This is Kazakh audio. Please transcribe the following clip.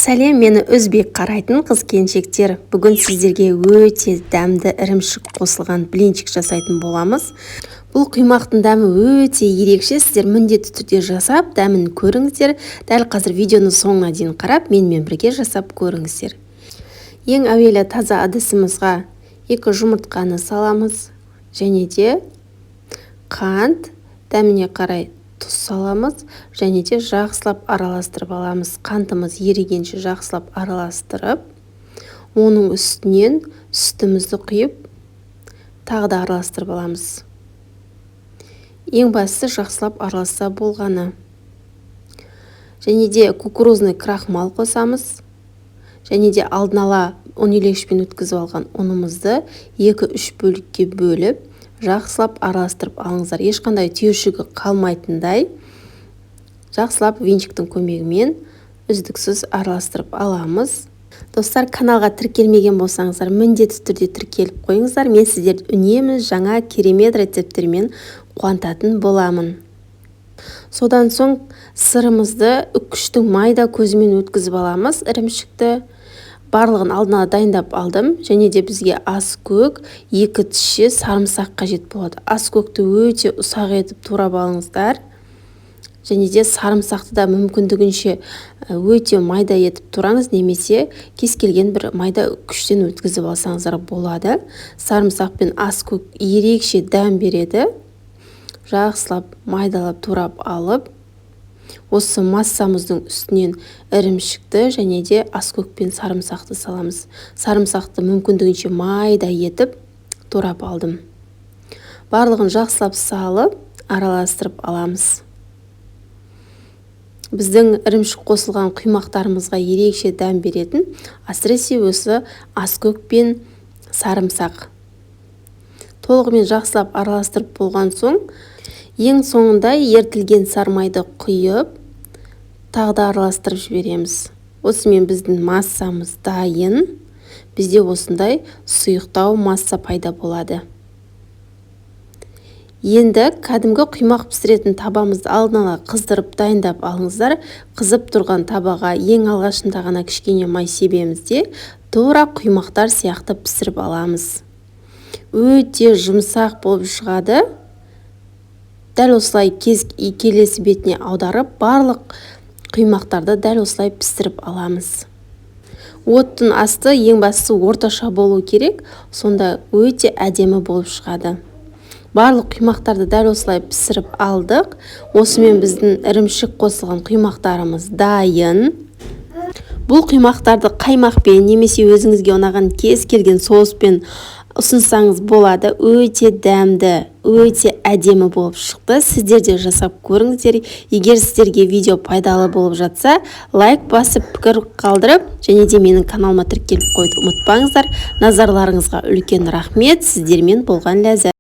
Сәлем, мені өзбек қарайтын қыз-келіншектер. Бүгін сіздерге өте дәмді ірімшік қосылған блинчик жасайтын боламыз. Бұл құймақтың дәмі өте ерекше. Сіздер міндетті түрде жасап, дәмін көріңіздер. Дәл қазір видеоны соңына дейін қарап, менімен бірге жасап көріңіздер. Ең әуелі таза ыдысымызға 2 жұмыртқаны саламыз. Және де қант, дәміне қарай тұз саламыз, және де жақсылап араластырып аламыз. Қантымыз ерігенше жақсылап араластырып, оның үстінен сүтімізді құйып, тағы да араластырып аламыз. Ең бастысы жақсылап араласа болғаны. Және де кукурузный крахмал қосамыз. Және де алдын ала ұн-илегішпен өткізіп алған ұнымызды 2-3 бөлікке бөліп, жақсылап араластырып алыңыздар. Ешқандай түйіршігі қалмайтындай жақсылап венчиктің көмегімен үздіксіз араластырып аламыз. Достар, каналға тіркелмеген болсаңыздар, міндетті түрде тіркеліп қойыңыздар. Мен сіздерді үнемі жаңа керемет рецепттермен қуантатын боламын. Содан соң сырымызды үккіштің майда көзімен өткізіп аламыз. Ірімшікті барлығын алдына дайындап алдым. Және де бізге ас көк, 2 тісше сарымсақ қажет болады. Ас көкті өте ұсақ етіп турап алыңыздар. Және де сарымсақты да мүмкіндігінше өте майда етіп тураңыз, немесе кез келген бір майда үккіштен өткізіп алсаңыздар болады. Сарымсақ пен ас көк ерекше дәм береді. Жақсылап майдалап турап алып, осы массамыздың үстінен ірімшікті және де аскөк пен сарымсақты саламыз. Сарымсақты мүмкіндігінше майда етіп турап алдым. Барлығын жақсылап салып, араластырып аламыз. Біздің ірімшік қосылған құймақтарымызға ерекше дәм беретін, әсіресе осы аскөк пен сарымсақ. Толығымен жақсылап араластырып болған соң, ең соңында ертілген сармайды құйып, тағы да араластырып жібереміз. Осымен біздің массамыз дайын. Бізде осындай сұйықтау масса пайда болады. Енді кәдімгі құймақ пісіретін табамызды алдын ала қыздырып дайындап алыңыздар. Қызып тұрған табаға ең алғашында ғана кішкене май себеміз де тура құймақтар сияқты пісіріп аламыз. Өте жұмсақ болып шығады. Дәл осылай келесі бетіне аударып, барлық құймақтарды дәл осылай пісіріп аламыз. Оттың асты ең бастысы орташа болу керек, сонда өте әдемі болып шығады. Барлық құймақтарды дәл осылай пісіріп алдық. Осымен біздің ірімшік қосылған құймақтарымыз дайын. Бұл құймақтарды қаймақпен немесе өзіңізге ұнаған кез келген соуспен ұсынсаңыз болады. Өте дәмді, өте әдемі болып шықты. Сіздер де жасап көріңіздер. Егер сіздерге видео пайдалы болып жатса, лайк басып, пікір қалдырып, және де менің каналыма тіркеліп қойды ұмытпаңыздар. Назарларыңызға үлкен рахмет. Сіздермен болған ләззат.